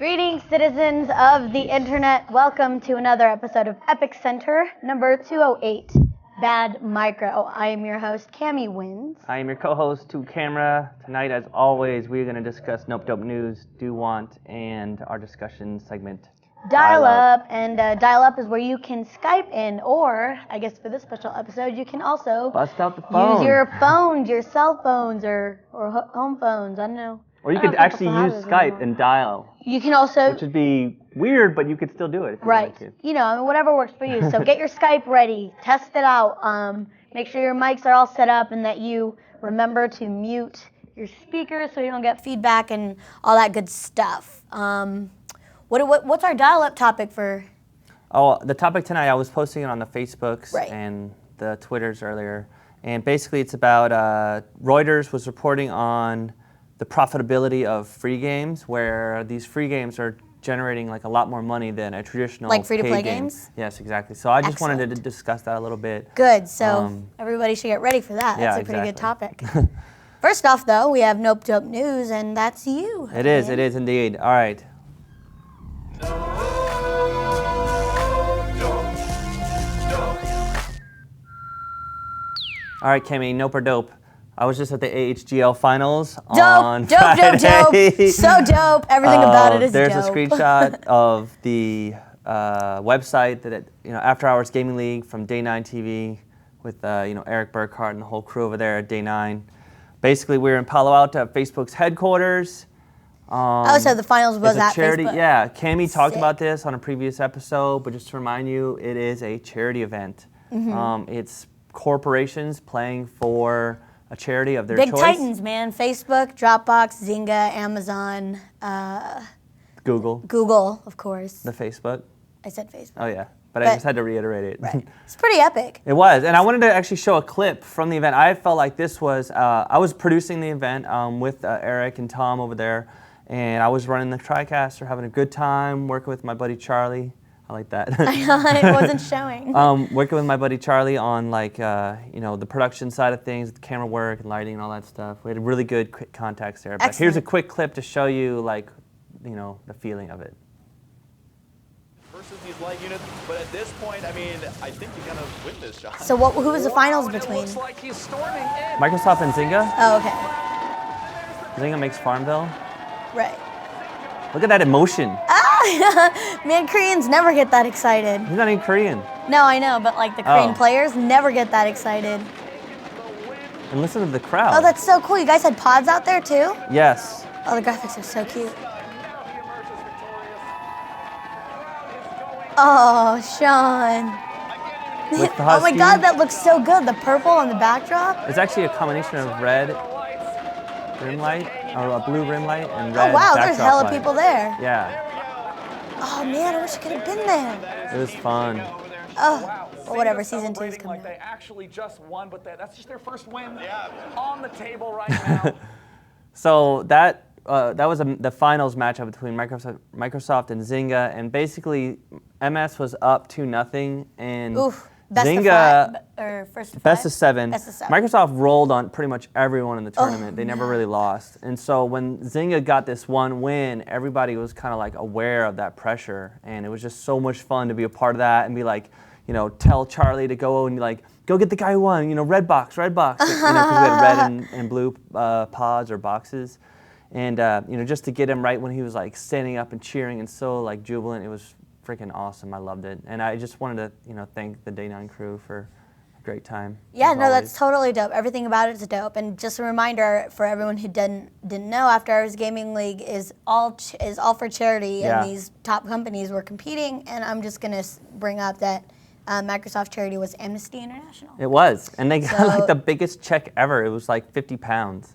Greetings, citizens of the internet. Welcome to another episode of Epic Center, number 208, Bad Micro. I am your host, Cami Wins. I am your co-host, 2Camera. Tonight, as always, we're going to discuss Nope Dope News, Do Want, and our discussion segment, Dial Up. And Dial Up is where you can Skype in, or, I guess for this special episode, you can also bust out the phone. Use your phones, your cell phones, or home phones, I don't know. Or you could actually use Skype and dial. You can also... Which would be weird, but you could still do it if you wanted to. You know, I mean, whatever works for you. So get your Skype ready. Test it out. Make sure your mics are all set up and that you remember to mute your speakers so you don't get feedback and all that good stuff. What's our dial-up topic for? Oh, the topic tonight, I was posting it on the Facebooks and the Twitters earlier. And basically it's about Reuters was reporting on the profitability of free games, where these free games are generating like a lot more money than a traditional free-to-play games? Yes, exactly. So I just wanted to discuss that a little bit. Good. So everybody should get ready for that. That's a pretty good topic. First off, though, we have Nope Dope News, and that's you. It is indeed. All right. All right, Cami, Nope or Dope. I was just at the AHGL Finals on Friday. Dope. So dope. Everything about it is there's dope. There's a screenshot of the website that After Hours Gaming League from Day 9 TV with Eric Burkhart and the whole crew over there at Day 9. Basically, we were in Palo Alto at Facebook's headquarters. So the finals was at charity. Facebook. Yeah, Cami talked about this on a previous episode, but just to remind you, it is a charity event. It's corporations playing for a charity of their choice. Big titans, man. Facebook, Dropbox, Zynga, Amazon, Google, of course. The Facebook. I said Facebook. Oh, yeah. But I just had to reiterate it. Right. It's pretty epic. It was. And I wanted to actually show a clip from the event. I felt like this was, I was producing the event with Eric and Tom over there. And I was running the TriCaster, having a good time, working with my buddy Charlie. I like that. It wasn't showing. Working with my buddy Charlie on the production side of things, the camera work and lighting and all that stuff. We had really good quick contacts there. But here's a quick clip to show you the feeling of it. Versus these light units, but at this point, I mean, I think you're gonna win this shot. So who was the finals between? Looks like he's storming in. Microsoft and Zynga. Oh, okay. Zynga makes Farmville. Right. Look at that emotion. Man, Koreans never get that excited. He's not even Korean. No, I know, but the Korean players never get that excited. And listen to the crowd. Oh, that's so cool. You guys had pods out there too? Yes. Oh, the graphics are so cute. Oh, Sean. Oh my God, that looks so good. The purple on the backdrop. It's actually a combination of red rim light, or a blue rim light, and red backdrop. Oh wow, there's hella people there. Yeah. Oh man, I wish I could have been there. It was fun. Oh, well, whatever. Season 2 is coming. Like they actually just won, but that's just their first win on the table right now. So that was the finals matchup between Microsoft and Zynga, and basically MS was up 2-0, and Zynga best of seven. Microsoft rolled on pretty much everyone in the tournament. They never really lost. And so when Zynga got this one win, everybody was kind of aware of that pressure, and it was just so much fun to be a part of that and be tell Charlie to go and go get the guy who won, red box, because we had red and blue pods or boxes. And just to get him right when he was standing up and cheering and so jubilant, it was freaking awesome. I loved it, and I just wanted to thank the Day 9 crew for a great time. Yeah, no, that's totally dope. Everything about it is dope. And just a reminder for everyone who didn't know, After Hours Gaming League is all for charity, and these top companies were competing. And I'm just gonna bring up that Microsoft charity was Amnesty International. It was, and they got the biggest check ever. It was 50 pounds.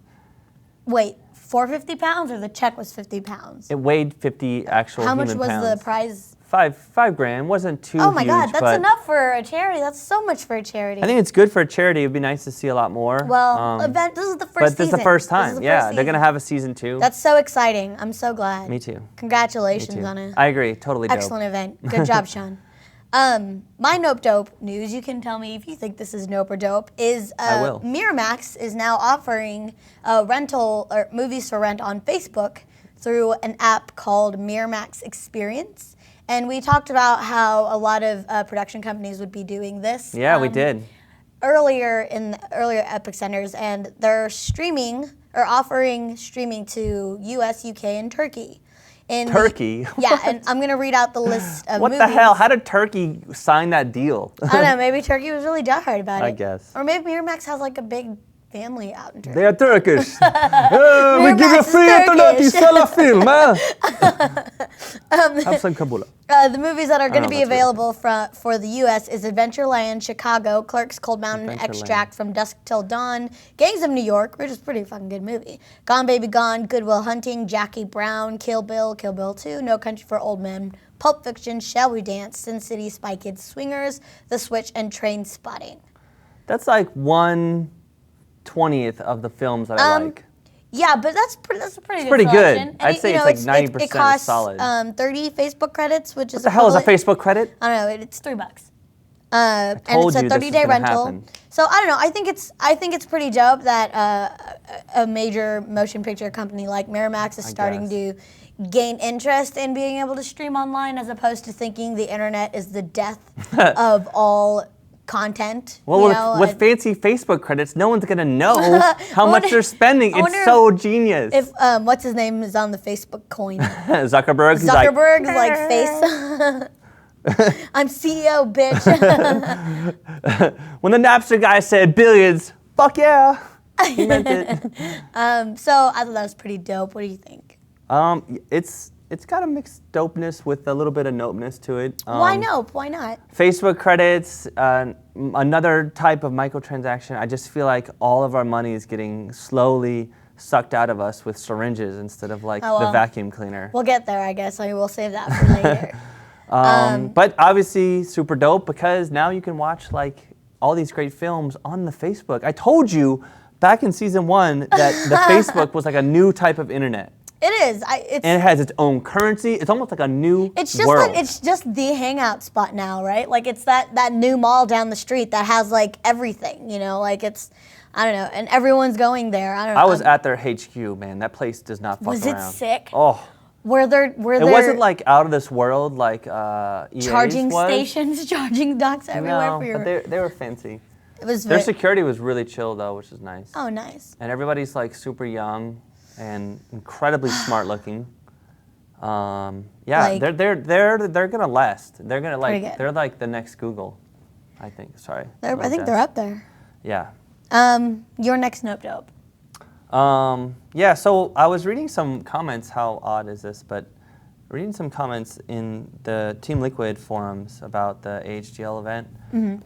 Wait. For 50 pounds, or the check was 50 pounds? It weighed 50 actual human pounds. How much was the prize? $5 grand. Wasn't too huge. Oh my God, that's enough for a charity. That's so much for a charity. I think it's good for a charity. It'd be nice to see a lot more. Well, this is the first season. But this is the first time. They're going to have a season 2. That's so exciting. I'm so glad. Me too. Congratulations on it. I agree. Totally dope. Excellent event. Good job, Sean. My Nope Dope news, you can tell me if you think this is nope or dope, is Miramax is now offering rental or movies for rent on Facebook through an app called Miramax Experience. And we talked about how a lot of production companies would be doing this. Yeah, we did. Earlier in the earlier Epic Centers, and they're offering streaming to US, UK, and Turkey. Turkey? Yeah, and I'm going to read out the list of what movies. the hell? How did Turkey sign that deal? I don't know. Maybe Turkey was really diehard about it. I guess. Or maybe Miramax has like a big family out in Turkey. They are Turkish. We give you free internet, you sell a film, man. Have some Kabula. The movies that are going to be available for the U.S. is Adventureland, Chicago, Clerks, Cold Mountain, Extract, From Dusk Till Dawn, Gangs of New York, which is a pretty fucking good movie, Gone Baby Gone, Good Will Hunting, Jackie Brown, Kill Bill, Kill Bill 2, No Country for Old Men, Pulp Fiction, Shall We Dance, Sin City, Spy Kids, Swingers, The Switch, and Train Spotting. That's like 1/20th of the films that I like. Yeah, but that's a pretty good pretty good. selection. I'd say it's like 90% it costs, solid. 30 Facebook credits, which is What the hell is a Facebook credit? I don't know. It's $3. And told it's a you this was 30-day gonna rental. happen. So I don't know. I think it's pretty dope that a major motion picture company like Miramax is starting to gain interest in being able to stream online, as opposed to thinking the internet is the death of all content. Well, with fancy Facebook credits, no one's gonna know how much they're spending. It's so genius. If what's his name is on the Facebook coin? Zuckerberg's like face. I'm CEO, bitch. When the Napster guy said billions, fuck yeah, he meant it. So I thought that was pretty dope. What do you think? It's got a mixed dopeness with a little bit of nopeness to it. Why nope? Why not? Facebook credits, another type of microtransaction. I just feel like all of our money is getting slowly sucked out of us with syringes instead of like the vacuum cleaner. We'll get there, I guess. We'll save that for later. But obviously super dope because now you can watch like all these great films on the Facebook. I told you back in season 1 that the Facebook was like a new type of internet. It is. And it has its own currency. It's almost like a new It's just world. like it's just the hangout spot now, right? Like it's that new mall down the street that has like everything, like it's, I don't know, and everyone's going there. I don't know. I was at their HQ, man. That place does not fuck Was around. it sick? Oh. Were there It wasn't like out of this world like EA's charging was. stations, charging docks everywhere No, for your. but they were fancy. It was Their security was really chill though, which is nice. Oh, nice. And everybody's like super young and incredibly smart looking. Yeah, Like, they're gonna last. They're gonna pretty good. they're like the next Google, I think. Sorry. I think they're up there. Yeah. Your next note dope. Yeah, so I was reading some comments, how odd is this, but reading some comments in the Team Liquid forums about the AHGL event.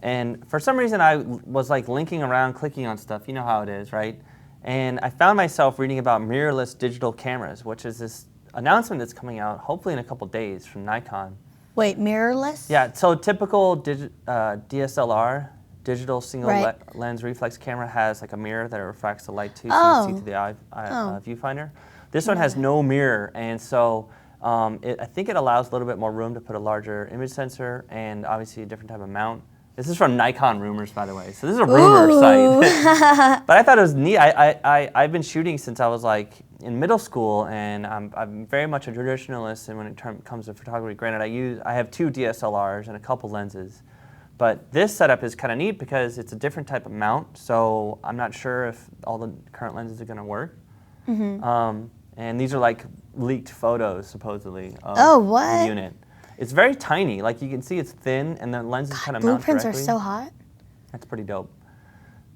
And for some reason I was like linking around, clicking on stuff, you know how it is, right? And I found myself reading about mirrorless digital cameras, which is this announcement that's coming out hopefully in a couple days from Nikon. Wait, mirrorless? Yeah, so typical DSLR, digital single lens reflex camera, has like a mirror that refracts the light to, so you see through the viewfinder. This one has no mirror, and so I think it allows a little bit more room to put a larger image sensor and obviously a different type of mount. This is from Nikon Rumors, by the way, so this is a rumor site. But I thought it was neat. I've been shooting since I was like in middle school, and I'm very much a traditionalist. And when it comes to photography, granted, I have 2 DSLRs and a couple lenses. But this setup is kind of neat because it's a different type of mount, so I'm not sure if all the current lenses are going to work. And these are like leaked photos, supposedly, of the unit. It's very tiny. Like you can see it's thin, and the lenses kind of mount directly. Blueprints are so hot. That's pretty dope.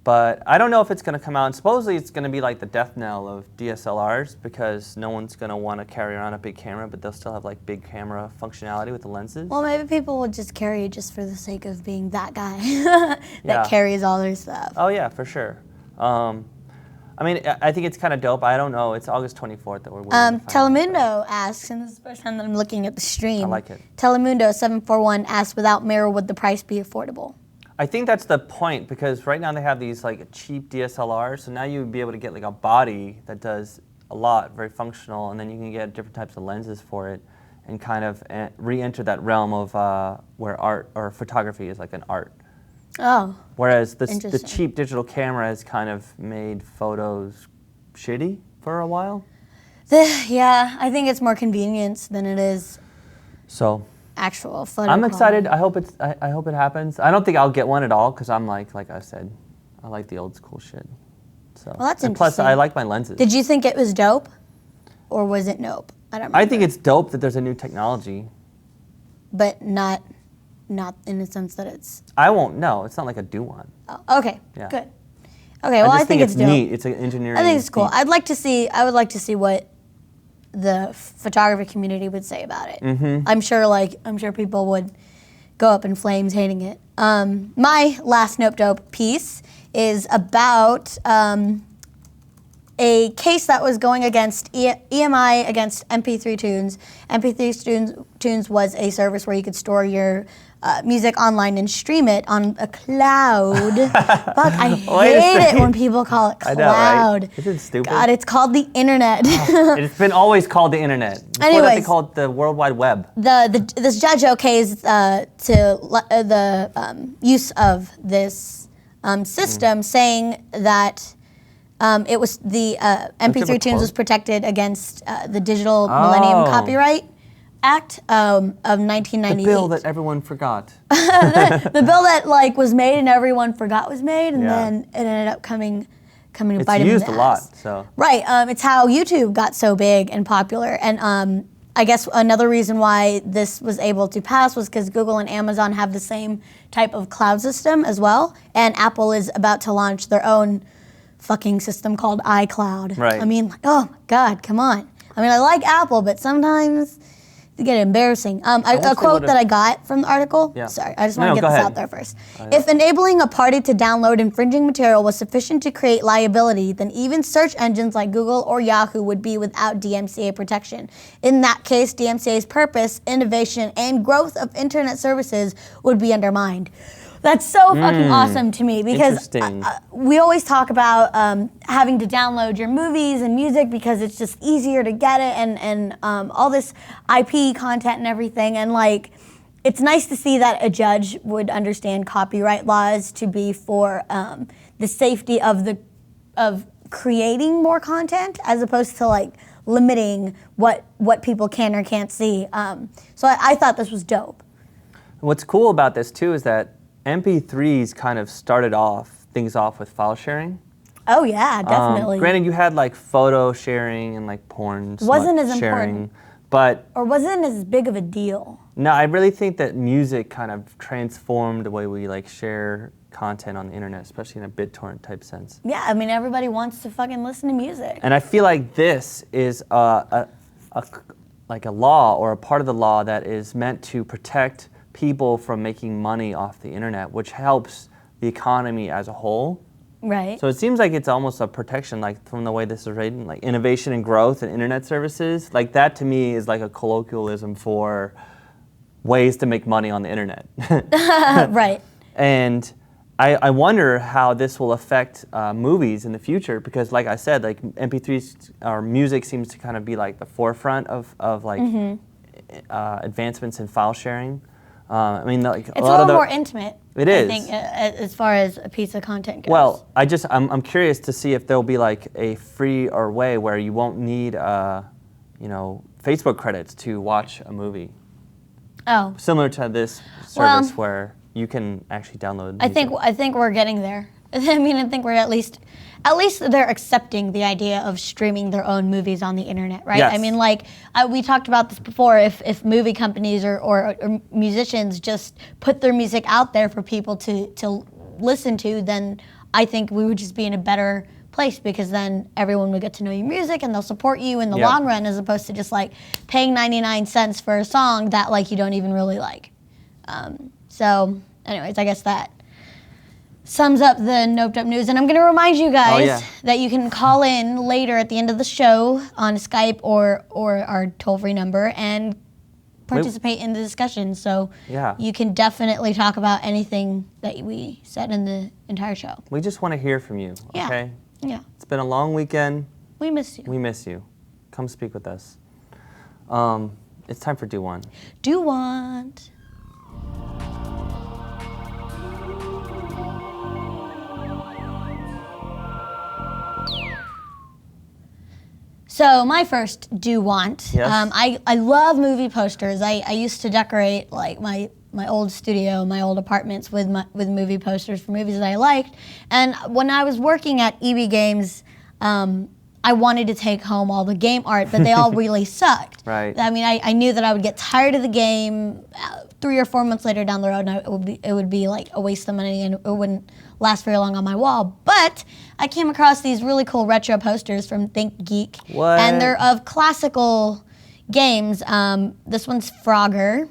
But I don't know if it's going to come out. And supposedly it's going to be like the death knell of DSLRs because no one's going to want to carry around a big camera, but they'll still have like big camera functionality with the lenses. Well, maybe people will just carry it just for the sake of being that guy that carries all their stuff. Oh yeah, for sure. I mean, I think it's kind of dope. I don't know. It's August 24th that we're waiting to find out. Telemundo asks, and this is the first time that I'm looking at the stream. I like it. Telemundo 741 asks, without mirror, would the price be affordable? I think that's the point, because right now they have these like cheap DSLRs, so now you would be able to get like a body that does a lot, very functional, and then you can get different types of lenses for it and kind of re-enter that realm of where art or photography is like an art. Oh. Whereas the cheap digital camera has kind of made photos shitty for a while. Yeah, I think it's more convenience than it is So actual photo I'm quality. excited. I hope it happens. I don't think I'll get one at all because I'm like I said, I like the old school shit. So Well, that's and plus interesting. I like my lenses. Did you think it was dope, or was it nope? I don't remember. I think it's dope that there's a new technology. But not in the sense that it's. I won't. No, it's not like a do one. Oh, okay. Yeah. Good. Okay. Well, I think it's dope. Neat. It's an engineering. I think it's cool. feat. I would like to see what the photography community would say about it. Mm-hmm. I'm sure people would go up in flames hating it. My last Nope Dope piece is about a case that was going against EMI against MP3 Tunes. MP3 Tunes was a service where you could store your music online and stream it on a cloud. Fuck, I hate it when people call it cloud. I know, right? Isn't it stupid? God, it's called the internet. It's been always called the internet. Before that, they called it the World Wide Web. This judge okays the use of this system, saying that it was the MP3 Tunes was protected against the Digital Millennium Copyright Act of 1998. The bill that everyone forgot. the bill that was made and everyone forgot was made, and then it ended up coming to bite him in the ass. It's used a lot, so. Right. It's how YouTube got so big and popular, and I guess another reason why this was able to pass was because Google and Amazon have the same type of cloud system as well, and Apple is about to launch their own fucking system called iCloud. Right. I mean, oh my God, come on. I mean, I like Apple, but sometimes they get embarrassing. A quote that I got from the article. Yeah. Sorry, I just want to get this ahead. out there first. If enabling a party to download infringing material was sufficient to create liability, then even search engines like Google or Yahoo would be without DMCA protection. In that case, DMCA's purpose, innovation, and growth of internet services would be undermined. That's so fucking awesome to me because we always talk about having to download your movies and music because it's just easier to get it and all this IP content and everything, and it's nice to see that a judge would understand copyright laws to be for the safety of creating more content as opposed to limiting what people can or can't see. So I thought this was dope. What's cool about this too is that MP3s kind of started things off with file sharing. Oh yeah, definitely. Granted, you had photo sharing and porn wasn't as sharing, important, or wasn't as big of a deal. No, I really think that music kind of transformed the way we share content on the internet, especially in a BitTorrent type sense. Yeah, I mean everybody wants to fucking listen to music. And I feel like this is a law or a part of the law that is meant to protect people from making money off the internet, which helps the economy as a whole. Right. So it seems like it's almost a protection, from the way this is written, innovation and growth and internet services. That to me is a colloquialism for ways to make money on the internet. Right. And I wonder how this will affect movies in the future because, like I said, MP3s or music seems to kind of be the forefront of advancements in file sharing. I mean, it's a little more intimate. It is. I think, as far as a piece of content goes. Well, I'm curious to see if there'll be a free or way where you won't need, Facebook credits to watch a movie. Oh. Similar to this service where you can actually download music. I think we're getting there. I mean, I think we're at least they're accepting the idea of streaming their own movies on the internet, right? Yes. I mean, we talked about this before. If movie companies or musicians just put their music out there for people to listen to, then I think we would just be in a better place because then everyone would get to know your music and they'll support you in the long run as opposed to just paying 99 cents for a song that you don't even really like. So anyways, I guess that sums up the Noped Up News. And I'm going to remind you guys that you can call in later at the end of the show on Skype or our toll-free number and participate in the discussion. So you can definitely talk about anything that we said in the entire show. We just want to hear from you, okay? Yeah. It's been a long weekend. We miss you. We miss you. Come speak with us. It's time for Do Want. Do Want. So my first do want. Yes. I love movie posters. I used to decorate like my old studio, my old apartments with movie posters for movies that I liked. And when I was working at EB Games, I wanted to take home all the game art, but they all really sucked. Right. I mean, I knew that I would get tired of the game 3 or 4 months later down the road, and it would be like a waste of money, and it wouldn't last very long on my wall. But I came across these really cool retro posters from Think Geek, and they're of classical games. This one's Frogger.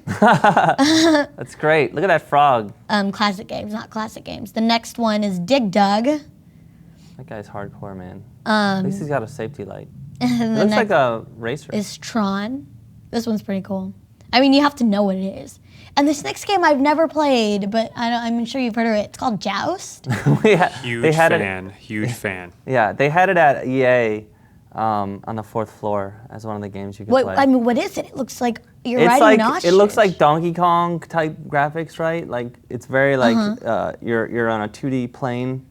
That's great. Look at that frog. Classic games, not classic games. The next one is Dig Dug. That guy's hardcore, man. At least he's got a safety light. And it looks like a racer. Is Tron. This one's pretty cool. I mean, you have to know what it is. And this next game I've never played, but I'm sure you've heard of it. It's called Joust. Huge fan. Yeah, they had it at EA on the 4th floor as one of the games you could play. I mean, what is it? It looks like you're riding an ostrich. It looks like Donkey Kong type graphics, right? Like it's very like you're on a 2D plane.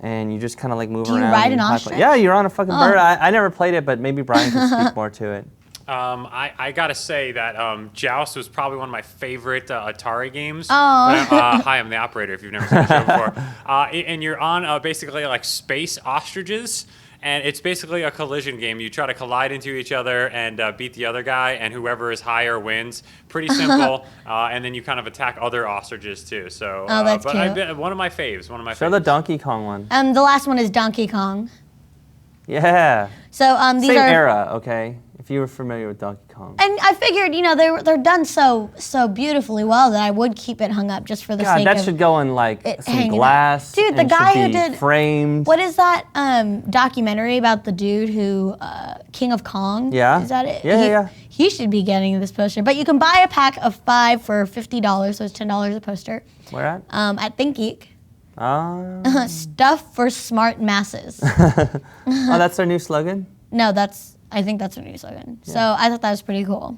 And you just kind of like move around. Do you ride an ostrich? Yeah, you're on a fucking bird. I never played it, but maybe Brian can speak more to it. I gotta say that Joust was probably one of my favorite Atari games. Oh. Hi, I'm the operator. If you've never seen the show before, and you're on basically like space ostriches. And it's basically a collision game. You try to collide into each other and beat the other guy, and whoever is higher wins. Pretty simple. And then you kind of attack other ostriches too. So, that's cute. One of my faves. Show the Donkey Kong one. The last one is Donkey Kong. Yeah. So these Same are era, okay? If you were familiar with Donkey Kong. And I figured, they're done so beautifully well that I would keep it hung up just for the sake of that should go in like some glass. Dude, the guy who did framed. What is that documentary about the dude who King of Kong? Yeah. Is that it? Yeah. He should be getting this poster. But you can buy a pack of 5 for $50, so it's $10 a poster. Where at? At Think Geek. Stuff for smart masses. Oh, that's their new slogan? No, I think that's their new slogan. Yeah. So I thought that was pretty cool.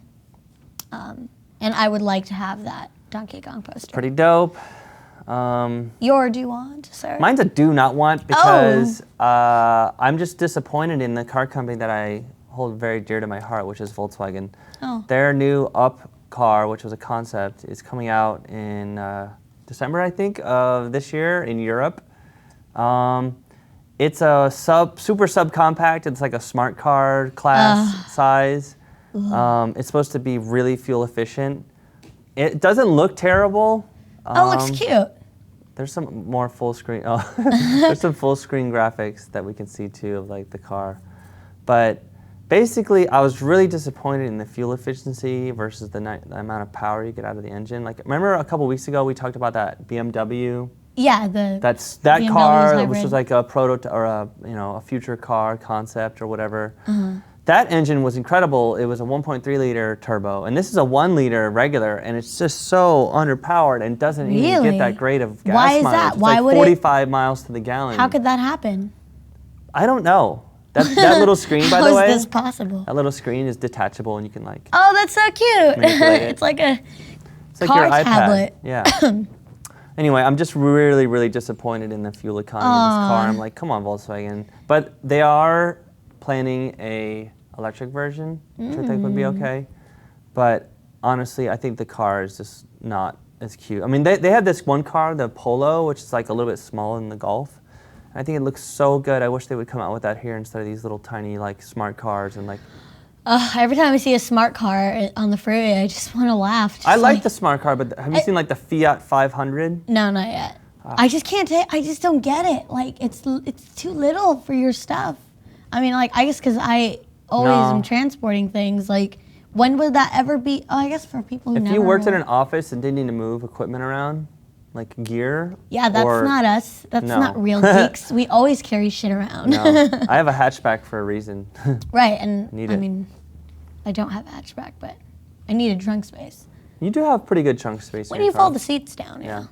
And I would like to have that Donkey Kong poster. Pretty dope. Your do want, sir? Mine's a do not want because I'm just disappointed in the car company that I hold very dear to my heart, which is Volkswagen. Oh. Their new Up car, which was a concept, is coming out in December, I think, of this year in Europe. It's a super subcompact. It's like a smart car class size. It's supposed to be really fuel efficient. It doesn't look terrible. It looks cute. There's some more full screen. There's some full screen graphics that we can see too of like the car. But basically, I was really disappointed in the fuel efficiency versus the amount of power you get out of the engine. Like, remember a couple weeks ago we talked about that BMW? Yeah, that BMW's car, hybrid. which was like a prototype or a future car concept or whatever. That engine was incredible. It was a 1.3 liter turbo, and this is a 1 liter regular, and it's just so underpowered and doesn't even get that great of gas mileage. Why is that? It's Why like would 45 miles to the gallon. How could that happen? I don't know. That little screen, by the way. How is this possible? That little screen is detachable, and you can like. Oh, that's so cute! It's like a like car your iPad. tablet. Yeah. Anyway, I'm just really, really disappointed in the fuel economy of this car. I'm like, come on, Volkswagen. But they are planning a electric version, which I think would be okay. But honestly, I think the car is just not as cute. I mean, they had this one car, the Polo, which is like a little bit smaller than the Golf. I think it looks so good. I wish they would come out with that here instead of these little tiny like smart cars and like. Every time I see a smart car on the freeway, I just want to laugh. I like the smart car, but have you seen like the Fiat 500? No, not yet. I just can't I just don't get it. Like it's too little for your stuff. I mean, like I guess because I always am transporting things. Like when would that ever be? Oh, I guess for people who never. If you worked in an office and didn't need to move equipment around, like gear. Yeah, that's not us. That's not real geeks. We always carry shit around. No, I have a hatchback for a reason. Right, and I mean, I don't have a hatchback, but I need a trunk space. You do have pretty good trunk space. When you fold the seats down, yeah.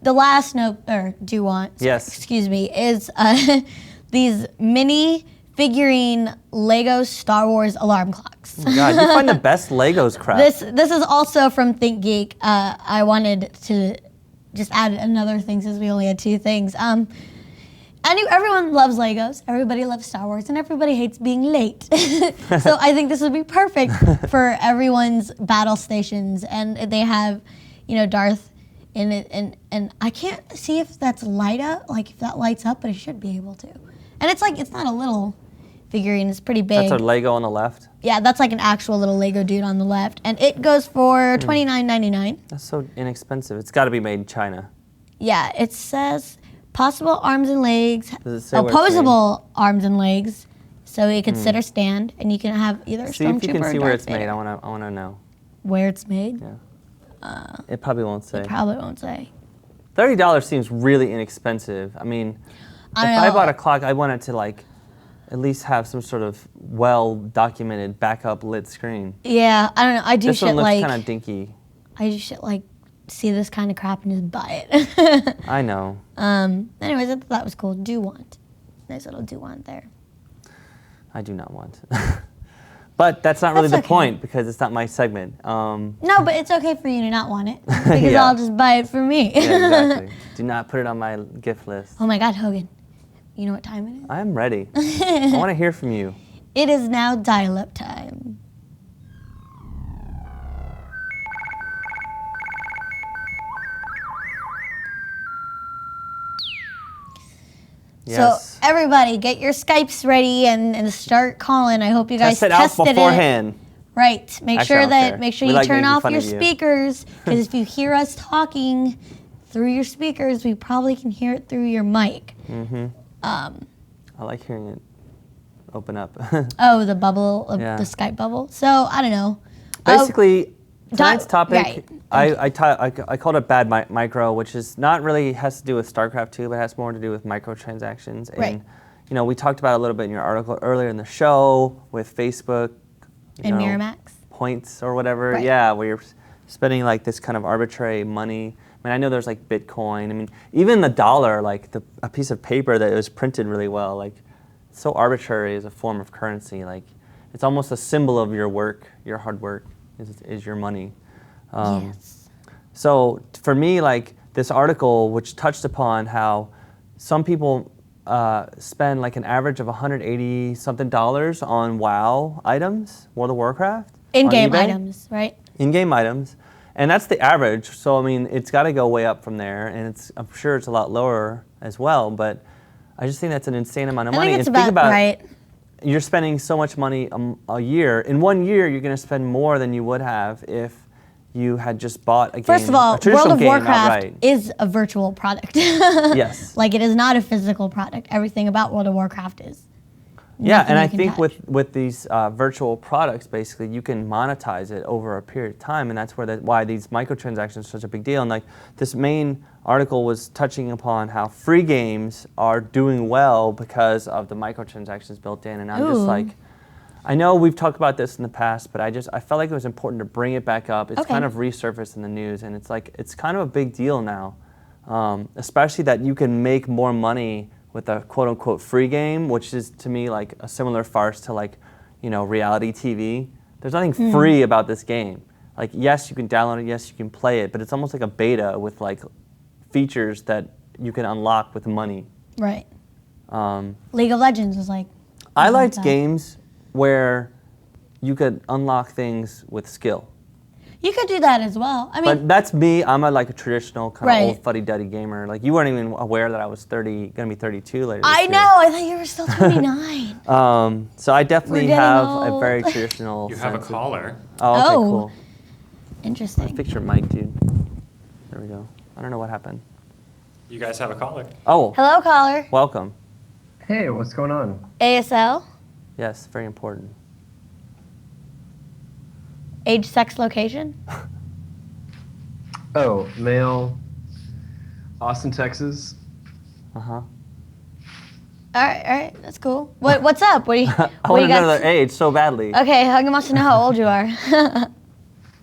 The last do want, excuse me, is these mini figurine Lego Star Wars alarm clocks. Oh my God, you find the best Legos crap. This is also from Think Geek. I wanted to just add another thing since we only had 2 things. And everyone loves Legos, everybody loves Star Wars, and everybody hates being late. So I think this would be perfect for everyone's battle stations, and they have, Darth in it, and I can't see if that's if that lights up, but it should be able to. And it's not a little figurine, it's pretty big. That's a Lego on the left? Yeah, that's like an actual little Lego dude on the left, and it goes for $29.99. That's so inexpensive. It's got to be made in China. Yeah, it says possible arms and legs, Does it say where it's opposable arms and legs, so it can sit or stand, and you can have either a See if you Stormtrooper can or see where Darth it's made. Vader. I want to know. Where it's made? Yeah. It probably won't say. It probably won't say. $30 seems really inexpensive. I mean, if I bought a clock, I want it to at least have some sort of well-documented backup lit screen. Yeah, I don't know. I do This shit one looks like kind of dinky. I do shit like see this kind of crap and just buy it. I know. Anyways, I thought that was cool. Do want. Nice little do want there. I do not want. But that's not really That's the okay. point because it's not my segment. No, but it's okay for you to not want it because Yeah. I'll just buy it for me. Yeah, exactly. Do not put it on my gift list. Oh my God, Hogan. You know what time it is? I am ready. I want to hear from you. It is now dial-up time. Yes. So everybody, get your Skypes ready and start calling. I hope you guys Test it out tested beforehand. Right. Make Actually, I sure don't care. make sure We you like turn making off fun your of you. speakers because if you hear us talking through your speakers, we probably can hear it through your mic. I like hearing it open up. Oh, the bubble of Yeah. the Skype bubble. So I don't know. Basically, tonight's topic, right. I called it bad micro, which is not really has to do with StarCraft 2, but has more to do with microtransactions. Right. And we talked about it a little bit in your article earlier in the show with Facebook. And Miramax. Points or whatever. Right. Yeah, where you're spending like this kind of arbitrary money. I mean, I know there's like Bitcoin. I mean, even the dollar, like a piece of paper that was printed really well, like it's so arbitrary as a form of currency. Like it's almost a symbol of your work, your hard work is your money. Yes. So for me, like this article, which touched upon how some people spend like an average of $180 something on WoW items, World of Warcraft. In-game on eBay. items, right? In-game items, and that's the average. So I mean, it's got to go way up from there, and I'm sure it's a lot lower as well. But I just think that's an insane amount of money. I think it's and think about right. You're spending so much money a year. In 1 year, you're going to spend more than you would have if you had just bought a game. First of all, a traditional World of game Warcraft outright. is a virtual product. Yes. Like it is not a physical product. Everything about World of Warcraft is. Yeah, Nothing and you I can think touch. with these virtual products, basically, you can monetize it over a period of time, and that's why these microtransactions are such a big deal. And like this main article was touching upon how free games are doing well because of the microtransactions built in, and I'm just Ooh. like, I know we've talked about this in the past, but I felt like it was important to bring it back up. It's Okay. kind of resurfaced in the news, and it's kind of a big deal now, especially that you can make more money with a quote-unquote free game, which is to me like a similar farce to like, reality TV. There's nothing free about this game. Like, yes, you can download it, yes, you can play it, but it's almost like a beta with like features that you can unlock with money. Right. League of Legends was like. I liked that. games where you could unlock things with skill. You could do that as well. I mean, But that's me. I'm a traditional kind Right. of old fuddy-duddy gamer. Like you weren't even aware that I was gonna be 32 later. I this know. year. I thought you were still 29. So I definitely We're getting have a old. very traditional. You have a sense of- caller. Oh, okay, Oh. cool. Interesting. Fix your mic, dude. There we go. I don't know what happened. You guys have a caller. Oh, Hello, caller. welcome. Hey, what's going on? ASL. Yes, very important. Age, sex, location. Oh, male, Austin, Texas. Uh huh. All right. That's cool. What's up? What do you? I What do want you to know got? their age so badly. Okay, Hogan wants to know how old you are.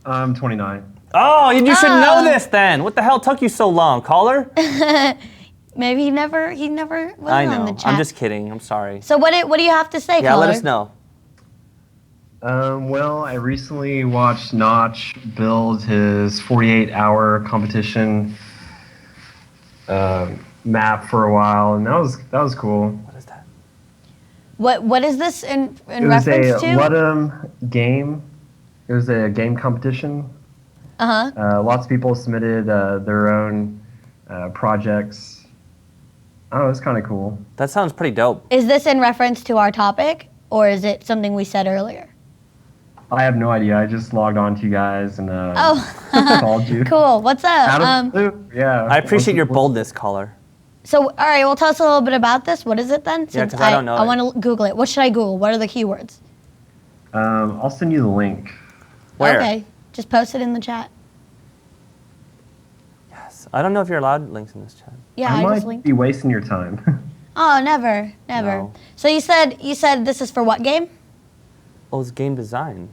I'm 29. Oh, you should Oh. know this then. What the hell took you so long, caller? Maybe he never was I on the know. chat. I'm just kidding. I'm sorry. So what do you have to say, Yeah, caller? let us know. Well, I recently watched Notch build his 48-hour competition map for a while, and that was cool. What is that? What is this in It was reference a to? Ludum game. It was a game competition. Lots of people submitted their own projects. Oh, it's kind of cool. That sounds pretty dope. Is this in reference to our topic, or is it something we said earlier? I have no idea. I just logged on to you guys and called you. Cool. What's Out up? of the blue. Yeah. I appreciate your boldness, caller. So, all right, well, tell us a little bit about this. What is it then? Yeah, 'cause I don't know I it. want to Google it. What should I Google? What are the keywords? I'll send you the link. Where? Okay, just post it in the chat. Yes. I don't know if you're allowed links in this chat. Yeah, I I might just linked. be wasting your time. Oh, never. No. So you said this is for what game? Oh, it's game design.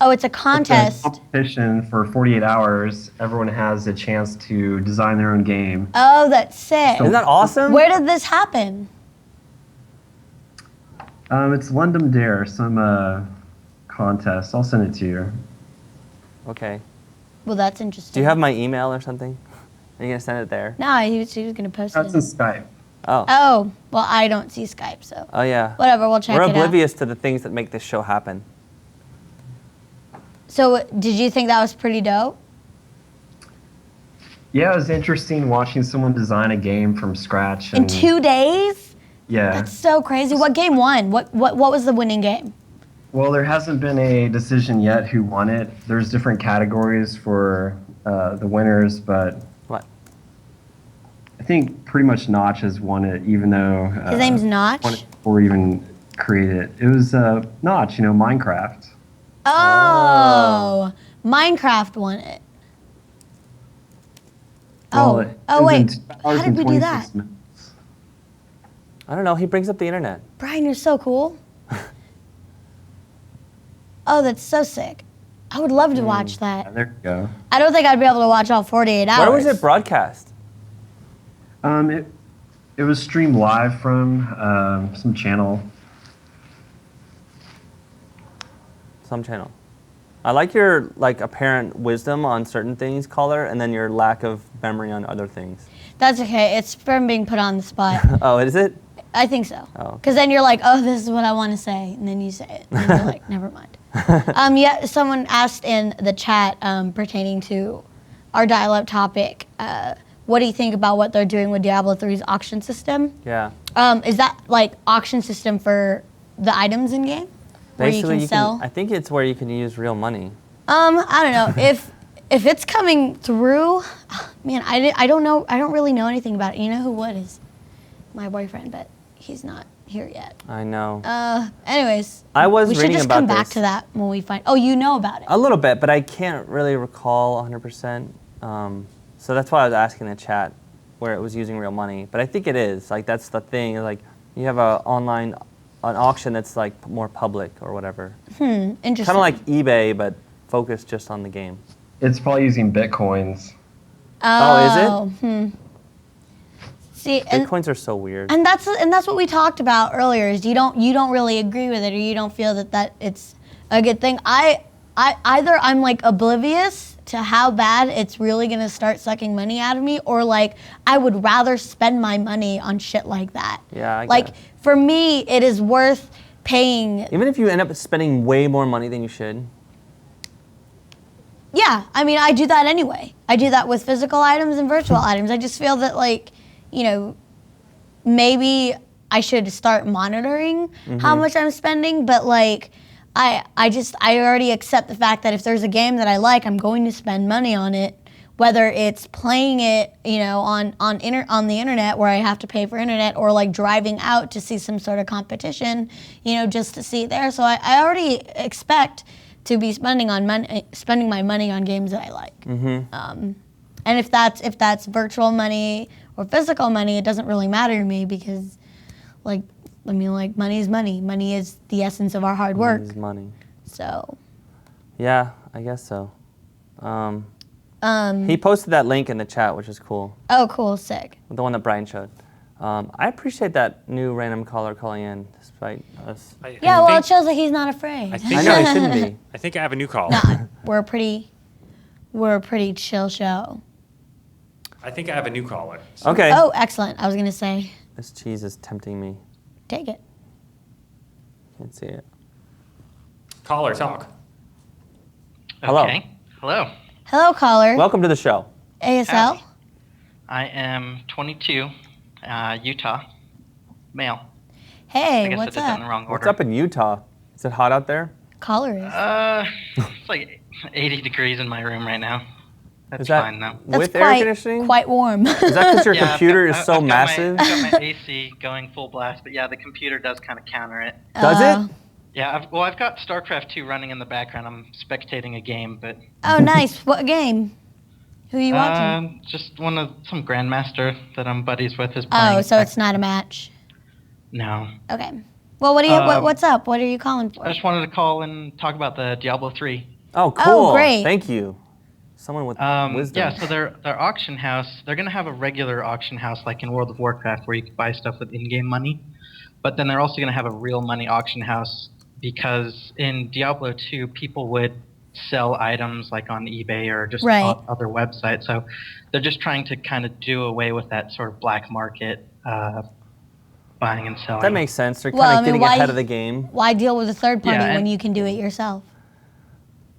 Oh, it's a It's a contest. competition for 48 hours. Everyone has a chance to design their own game. Oh, that's sick. Isn't that awesome? Where did this happen? It's London Dare, some contest. I'll send it to you. Okay. Well, that's interesting. Do you have my email or something? Are you gonna send it there? No, he was going to post That's it. in Skype. Oh. Oh, well, I don't see Skype, so Oh yeah. whatever, we'll check We're it out. oblivious to the things that make this show happen. So did you think that was pretty dope? Yeah, it was interesting watching someone design a game from scratch. In And, 2 days? Yeah. That's so crazy. What game won? What was the winning game? Well, there hasn't been a decision yet who won it. There's different categories for the winners, but What? I think pretty much Notch has won it, even though His name's Notch? won it before even created it. It was Notch, Minecraft. Oh, Minecraft won it. Well, Oh, it oh was in wait. 2 How hours did and we do that? 26 minutes. I don't know. He brings up the internet. Brian, you're so cool. Oh, that's so sick. I would love to watch Yeah, that. there you go. I don't think I'd be able to watch all 48 hours. Where was it broadcast? It was streamed live from some channel. Some channel. I like your apparent wisdom on certain things, caller, and then your lack of memory on other things. That's okay. It's from being put on the spot. Oh, is it? I think so. Oh. Because then you're like, oh, this is what I want to say. And then you say it. And then you're like, never mind. Yeah, someone asked in the chat pertaining to our dial-up topic, what do you think about what they're doing with Diablo 3's auction system? Yeah. Is that like auction system for the items in game? Where Basically, you can sell? I think it's where you can use real money. I don't know. If it's coming through, man, I don't know. I don't really know anything about it. You know who would is my boyfriend, but he's not here yet. I know. Anyways, I was we should reading just about come back this. to that when we find. Oh, you know about it. A little bit, but I can't really recall 100%. So that's why I was asking in the chat where it was using real money. But I think it is. Like, that's the thing. Like, you have an auction that's like more public or whatever. Interesting. Kind of like eBay, but focused just on the game. It's probably using bitcoins. Oh, is it? See, and Bitcoins are so weird. And that's what we talked about earlier. Is you don't really agree with it, or you don't feel that it's a good thing. Either I'm like oblivious to how bad it's really gonna start sucking money out of me, or like I would rather spend my money on shit like that. Yeah, I like guess. for me, it is worth paying. Even if you end up spending way more money than you should. Yeah, I mean, I do that anyway. I do that with physical items and virtual items. I just feel that, like, maybe I should start monitoring how much I'm spending, but, like, I already accept the fact that if there's a game that I like, I'm going to spend money on it, whether it's playing it, on the internet where I have to pay for internet, or, like, driving out to see some sort of competition, just to see it there. So I already expect to be spending my money on games that I like. And if that's virtual money or physical money, it doesn't really matter to me because, money is money. Money is the essence of our hard work. Money is money. So. Yeah, I guess so. He posted that link in the chat, which is cool. Oh, cool, sick. The one that Brian showed. I appreciate that new random caller calling in, despite us. Yeah, well, it shows that he's not afraid. I know, he shouldn't be. I think I have a new call. Nah, we're a pretty chill show. I think I have a new caller. So. Okay. Oh, excellent. I was going to say. This cheese is tempting me. Take it. Can't see it. Caller, talk. Hello. Okay. Hello. Hello, caller. Welcome to the show. ASL. Howdy. I am 22, Utah, male. I Hey, guess what's I did that in up? the wrong What's order. up in Utah? Is it hot out there? Caller is. It's like 80 degrees in my room right now. That's Is that fine though. That's with air conditioning? quite warm. Is that because your Yeah, computer is I've so got massive? I've got my AC going full blast, but yeah, the computer does kind of counter it. Does it? Yeah, I've got StarCraft 2 running in the background. I'm spectating a game, but Oh, nice. What game? Who are you watching? just some grandmaster that I'm buddies with is playing. Oh, so it's not a match. No. Okay. Well, what do you? What's up? What are you calling for? I just wanted to call and talk about the Diablo 3. Oh, cool. great. Thank you. Someone with wisdom. Yeah, so their auction house, they're going to have a regular auction house like in World of Warcraft where you can buy stuff with in-game money. But then they're also going to have a real money auction house because in Diablo 2, people would sell items like on eBay or just on other websites. So they're just trying to kind of do away with that sort of black market buying and selling. That makes sense. They're kind of getting ahead of the game. Why deal with a third party Yeah, when you can do it yourself?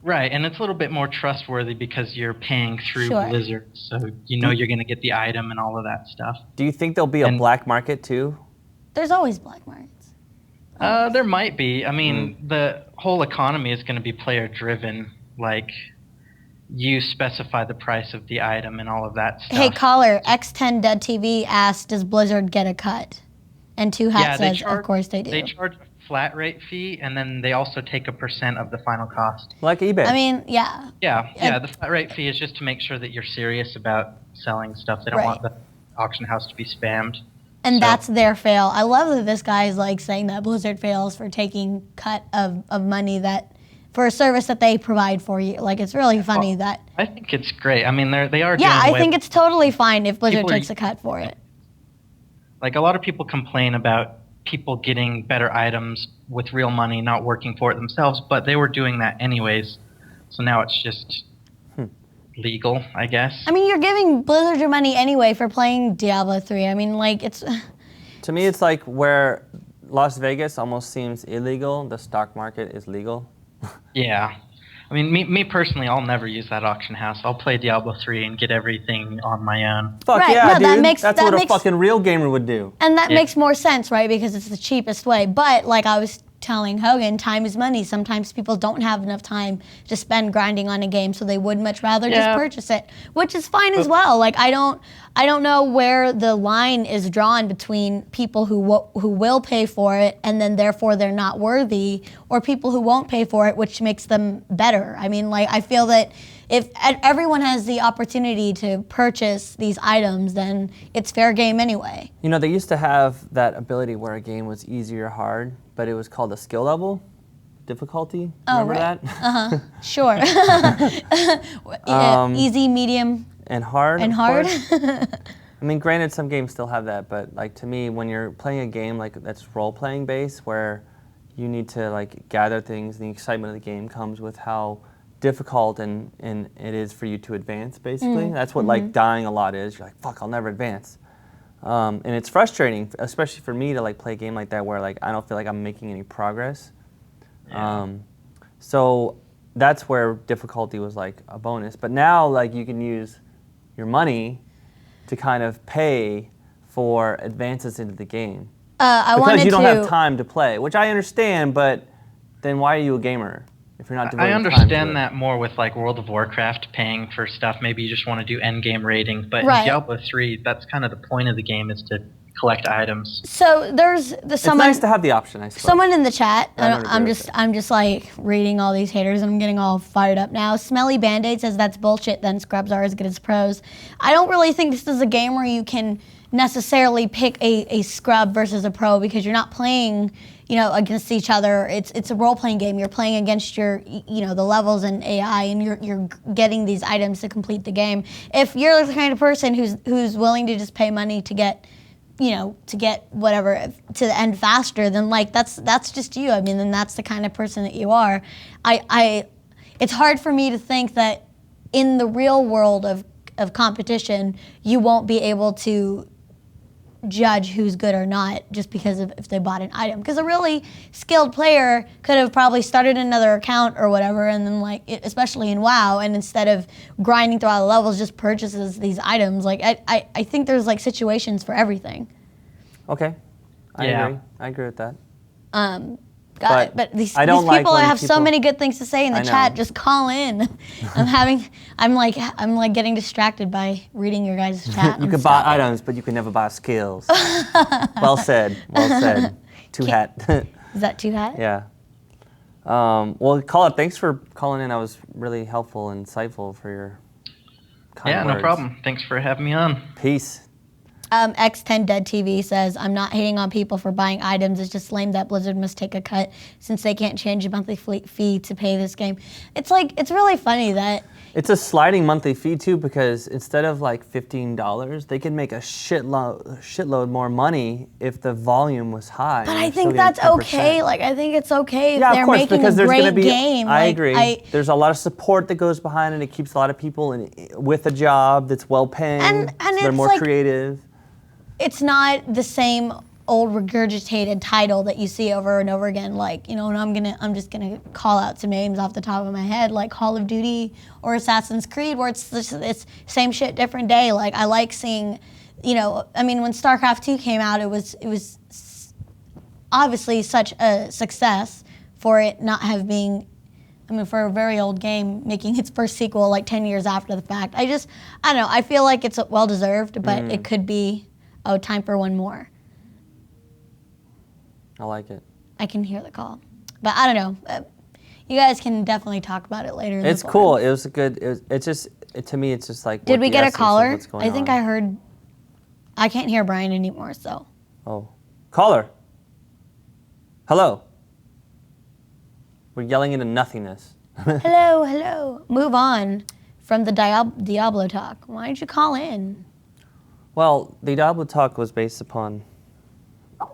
Right, and it's a little bit more trustworthy because you're paying through Sure. Blizzard, so you know you're going to get the item and all of that stuff. Do you think there'll be a black market too? There's always black markets. There might be. I mean, the whole economy is going to be player driven. Like, you specify the price of the item and all of that stuff. Hey, caller, X10 Dead TV asked, does Blizzard get a cut? And Two Hat says, of course they do. They charge a flat rate fee, and then they also take a % of the final cost. Like eBay. I mean, yeah. Yeah. The flat rate fee is just to make sure that you're serious about selling stuff. They don't want the auction house to be spammed. And that's their fail. I love that this guy is like saying that Blizzard fails for taking cut of money that for a service that they provide for you. Like, it's really funny that. I think it's great. I mean, they are. Yeah, doing I think it's totally fine if Blizzard People are- takes a cut for it. Like, a lot of people complain about people getting better items with real money, not working for it themselves, but they were doing that anyways. So now it's just legal, I guess. I mean, you're giving Blizzard your money anyway for playing Diablo 3. I mean, like, it's. To me, it's like where Las Vegas almost seems illegal, the stock market is legal. Yeah. I mean, me personally, I'll never use that auction house. I'll play Diablo 3 and get everything on my own. Fuck Right, yeah, no, dude. that That's what a fucking real gamer would do. And that makes more sense, right? Because it's the cheapest way. But like I was telling Hogan, time is money. Sometimes people don't have enough time to spend grinding on a game, so they would much rather just purchase it, which is fine as well. Like I don't know where the line is drawn between people who will pay for it and then therefore they're not worthy, or people who won't pay for it, which makes them better. I mean, like I feel that if everyone has the opportunity to purchase these items, then it's fair game anyway. You know, they used to have that ability where a game was easy or hard, but it was called a skill level difficulty. Remember that? Sure. Easy, medium, and hard. and hard. I mean, granted, some games still have that, but like to me, when you're playing a game like that's role-playing based, where you need to like gather things, and the excitement of the game comes with how difficult and it is for you to advance. Basically, that's what like dying a lot is. You're like, fuck, I'll never advance, and it's frustrating, especially for me to like play a game like that where like I don't feel like I'm making any progress. Yeah. So that's where difficulty was like a bonus. But now like you can use your money to kind of pay for advances into the game. Because you don't have time to play, which I understand, but then why are you a gamer if you're not devoting I time to understand it? that more with like World of Warcraft paying for stuff. Maybe you just want to do end game raiding, but Right. in Diablo 3, that's kind of the point of the game, is to collect items. So there's It's nice to have the option, I suppose. someone in the chat. I don't agree with I'm just like reading all these haters. I'm getting all fired up now. Smelly Band-Aid says that's bullshit. Then scrubs are as good as pros. I don't really think this is a game where you can necessarily pick a scrub versus a pro, because you're not playing, against each other. It's a role-playing game. You're playing against your, the levels and AI, and you're getting these items to complete the game. If you're the kind of person who's willing to just pay money to get whatever to the end faster, then like that's just you. I mean, then that's the kind of person that you are. It's hard for me to think that in the real world of of competition, you won't be able to judge who's good or not just because of if they bought an item. Because a really skilled player could have probably started another account or whatever, and then like, especially in WoW, and instead of grinding through all the levels, just purchases these items. Like I think there's like situations for everything. Okay, I agree. I agree with that. But these people have so many good things to say in the chat. Just call in. I'm like getting distracted by reading your guys' chat. You can buy items, but you can never buy skills. Well said. Well said. Two hat. Is that two hat? Yeah. Well, Caller, thanks for calling in. That was really helpful and insightful for your kind words. No problem. Thanks for having me on. Peace. X10 Dead TV says, I'm not hating on people for buying items. It's just lame that Blizzard must take a cut since they can't change the monthly fee to pay this game. It's like, it's really funny that... It's a sliding monthly fee too, because instead of like $15, they can make a shitload more money if the volume was high. But I think that's okay. Like, I think it's okay if they're making a great game. I agree. There's a lot of support that goes behind it. It keeps a lot of people with a job that's well paying. And they're more creative. It's not the same old regurgitated title that you see over and over again. Like, you know, and I'm just gonna call out some names off the top of my head, like Call of Duty or Assassin's Creed, where it's same shit, different day. Like, I like seeing, you know, I mean, when StarCraft 2 came out, it was obviously such a success for it not have been. I mean, for a very old game, making its first sequel like 10 years after the fact. I don't know. I feel like it's well deserved, but it could be. Oh, time for one more. I like it. I can hear the call. But I don't know. You guys can definitely talk about it later. It's cool. It was a good, to me, it's just like. Did we get a caller? I think I heard. I can't hear Brian anymore, so. Oh. Caller. Hello. We're yelling into nothingness. Hello, hello. Move on from the Diablo talk. Why did you call in? Well, the Diablo talk was based upon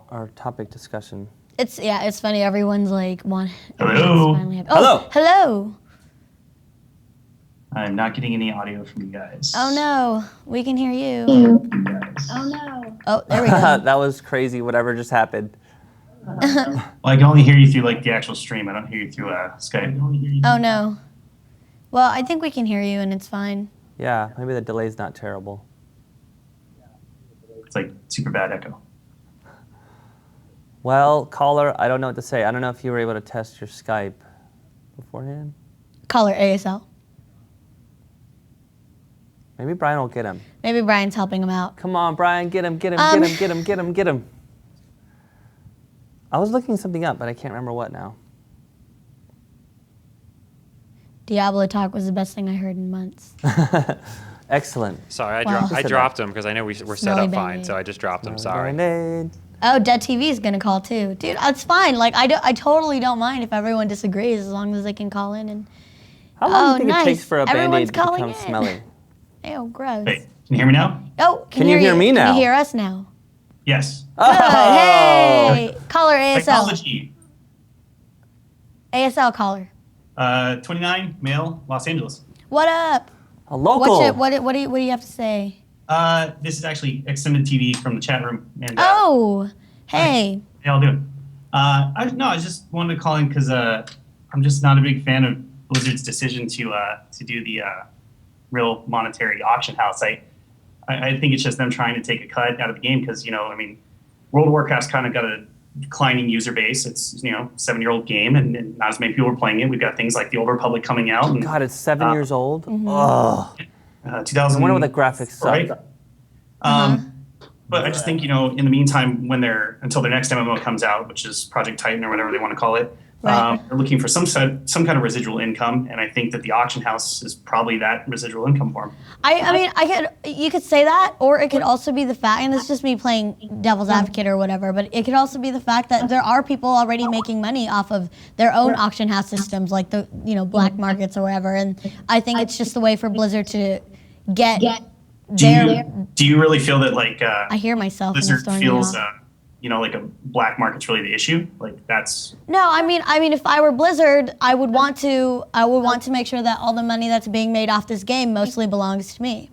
our topic discussion. It's funny. Everyone's like, hello. Hello. Hello. I'm not getting any audio from you guys. Oh no, we can hear you. Oh no. Oh, there we go. That was crazy. Whatever just happened. Well, I can only hear you through like the actual stream. I don't hear you through Skype. Oh no. Well, I think we can hear you, and it's fine. Yeah, maybe the delay's not terrible. It's like super bad echo. Well, caller, I don't know what to say. I don't know if you were able to test your Skype beforehand. Caller ASL. Maybe Brian will get him. Maybe Brian's helping him out. Come on, Brian, get him. I was looking something up, but I can't remember what now. Diablo talk was the best thing I heard in months. Excellent. Sorry, I dropped him because I know we're set up fine, so I just dropped him. Sorry. Oh, Dead TV is gonna call too, dude. It's fine. Like I totally don't mind if everyone disagrees as long as they can call in and. How long do you think it takes for a Band-Aid to become smelly? Ew, gross. Wait, can you hear me now? Oh, can you hear me now? Can you hear us now? Yes. Oh. Hey, caller ASL. Technology. ASL caller. 29, male, Los Angeles. What up? A local. What do you have to say? This is actually extended TV from the chat room. And, oh, hey. How y'all doing? I just wanted to call in because I'm just not a big fan of Blizzard's decision to do the real monetary auction house. I think it's just them trying to take a cut out of the game because, you know, I mean, World of Warcraft's kind of got a declining user base. It's, you know, 7-year-old game and not as many people are playing it. We've got things like the Old Republic coming out. And, God, it's 7 years old? Mm-hmm. Oh. 2000. I wonder what the graphics suck. Right? But I just think, you know, in the meantime, until their next MMO comes out, which is Project Titan or whatever they want to call it, they're looking for some kind of residual income, and I think that the auction house is probably that residual income for them. I mean, you could say that, or it could also be the fact, and it's just me playing devil's advocate or whatever, but it could also be the fact that there are people already making money off of their own auction house systems, like the, you know, black markets or whatever, and I think it's just the way for Blizzard to get Do you really feel that, like, I hear myself Blizzard feels like a black market's really the issue. Like that's No, I mean, if I were Blizzard, I would want to make sure that all the money that's being made off this game mostly belongs to me.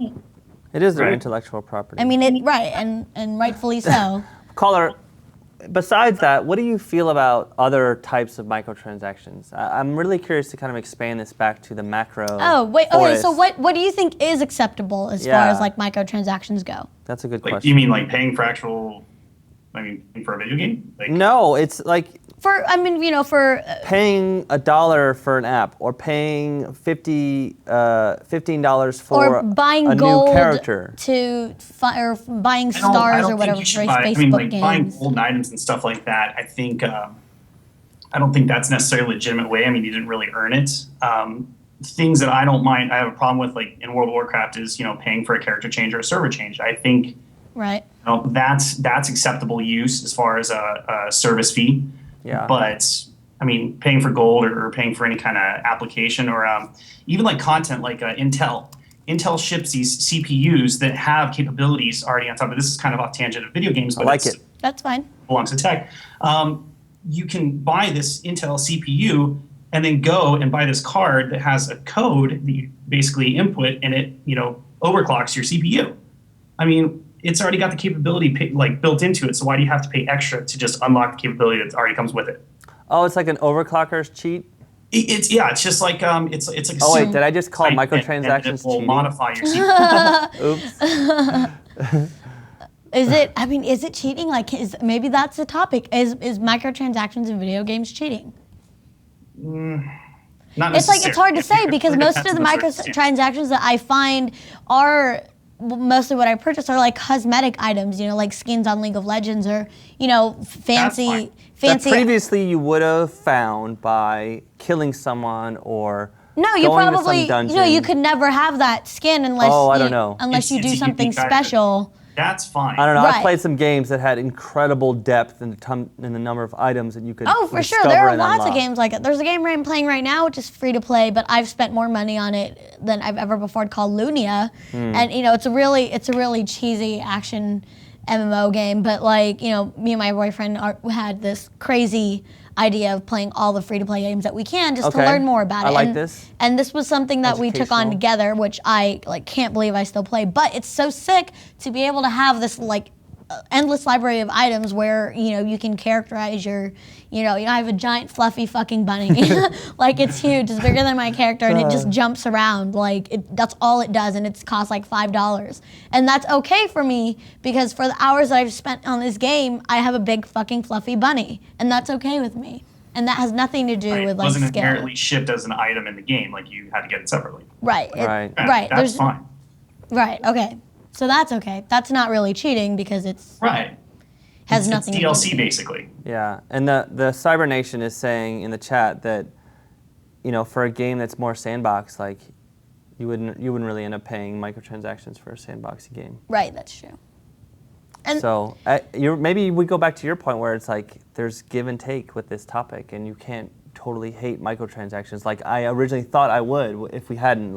It is their Right. intellectual property. I mean, right, and rightfully so. Caller, besides that, what do you feel about other types of microtransactions? I'm really curious to kind of expand this back to the macro. Oh, wait, okay, forest. so what do you think is acceptable as far as like microtransactions go? That's a good like question. you mean like paying for for a video game? Like, No, it's like For paying $1 for an app, or paying $15 for or buying a gold new character. or buying I stars don't or whatever think for you should buy, Facebook like buying games. golden items and stuff like that. I think I don't think that's necessarily a legitimate way. I mean, you didn't really earn it. Things that I don't mind, I have a problem with, like in World of Warcraft, is paying for a character change or a server change. I think Right. that's acceptable use as far as a service fee. Yeah. But I mean, paying for gold or paying for any kind of application or even like content, like Intel. Intel ships these CPUs that have capabilities already on top of this. Is kind of off tangent of video games, but I like it. That's fine. belongs to tech. You can buy this Intel CPU and then go and buy this card that has a code that you basically input, and it overclocks your CPU. I mean, it's already got the capability built into it. So why do you have to pay extra to just unlock the capability that already comes with it? Oh, it's like an overclocker's cheat? It's just like it's like a Oh wait, super did I just call site, and microtransactions it will cheating? modify your CPU. Oops. Is it cheating? Like, maybe that's the topic. Is microtransactions in video games cheating? Not It's like, it's hard to say necessarily. because most of the microtransactions that I find are mostly what I purchase are like cosmetic items, like skins on League of Legends or, fancy. That previously you would have found by killing someone or No, you going probably, to some dungeon. you could never have that skin unless I don't know. unless you It's do a something unique item. special. That's fine. I don't know. I Right. played some games that had incredible depth in the number of items that you could Oh, for sure. discover There are and lots of unlock. games like it. There's a game I'm playing right now, which is free to play, but I've spent more money on it than I've ever before, called Lunia. And it's a really cheesy action MMO game, but me and my boyfriend had this crazy idea of playing all the free to play games that we can just to Okay. learn more about it. I like this. And this was something that we took on Educational. together, which I can't believe I still play. But it's so sick to be able to have this endless library of items where you can characterize your I have a giant fluffy fucking bunny. It's huge. It's bigger than my character and it just jumps around. That's all it does, and it costs like $5. And that's okay for me because for the hours that I've spent on this game, I have a big fucking fluffy bunny, and that's okay with me. And that has nothing to do Right. with It wasn't skill. inherently shipped as an item in the game. Like you had to get it separately. Right. Right. Yeah, Right. That's fine. Right. Okay. So that's okay. That's not really cheating because it's Right. has It's nothing to do DLC with it. basically. Yeah, and the Cyber Nation is saying in the chat that, for a game that's more sandbox, you wouldn't really end up paying microtransactions for a sandboxy game. Right. That's true. And So maybe we go back to your point where it's like there's give and take with this topic, and you can't totally hate microtransactions like I originally thought I would if we hadn't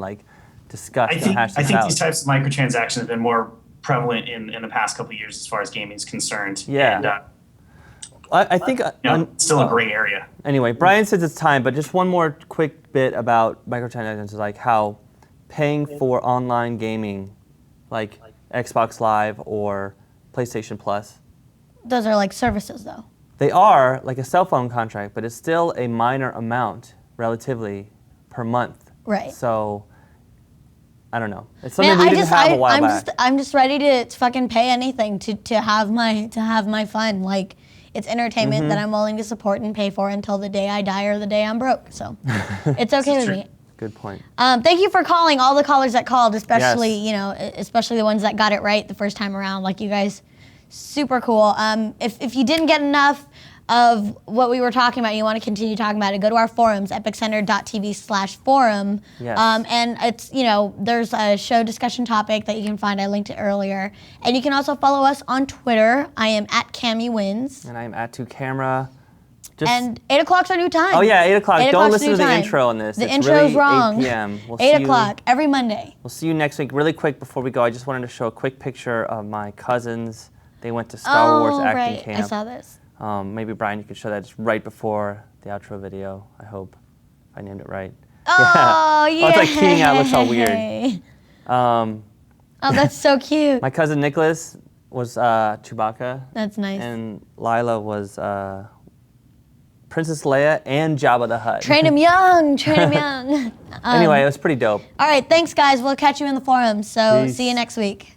discussed and hashed I this think out. these types of microtransactions have been more prevalent in the past couple of years as far as gaming is concerned. Yeah. And, I think it's still a gray area. Anyway, Brian says it's time, but just one more quick bit about microtransactions is how paying for online gaming, like Xbox Live or PlayStation Plus, those are services though. they are like a cell phone contract, but it's still a minor amount relatively per month. Right. So I don't know. It's something we didn't have a while back. I'm just ready to fucking pay anything to have my fun. It's entertainment Mm-hmm. that I'm willing to support and pay for until the day I die or the day I'm broke. So it's okay with true. me. Good point. Thank you for calling all the callers that called, especially especially the ones that got it right the first time around. You guys, super cool. If you didn't get enough of what we were talking about, you want to continue talking about it, go to our forums, epiccenter.tv/forum. Yes. And it's, there's a show discussion topic that you can find. I linked it earlier. And you can also follow us on Twitter. I am at Cami Wins. And I'm at 2Camera. And 8 o'clock's our new time. Oh yeah, 8 o'clock. 8 Don't o'clock's listen new to the time. intro on this. The It's intro's really wrong. 8 p.m. We'll 8 see o'clock every Monday. We'll see you next week. Really quick before we go, I just wanted to show a quick picture of my cousin's they went to Star Wars acting right. camp. I saw this. Maybe Brian, you could show that just right before the outro video. I hope I named it right. Oh, yeah. Oh, it's like keying out. It looks all weird. Oh, that's so cute. My cousin Nicholas was Chewbacca. That's nice. And Lila was Princess Leia and Jabba the Hutt. Train him young. Train him young. Anyway, it was pretty dope. All right, thanks, guys. We'll catch you in the forums. So Peace. see you next week.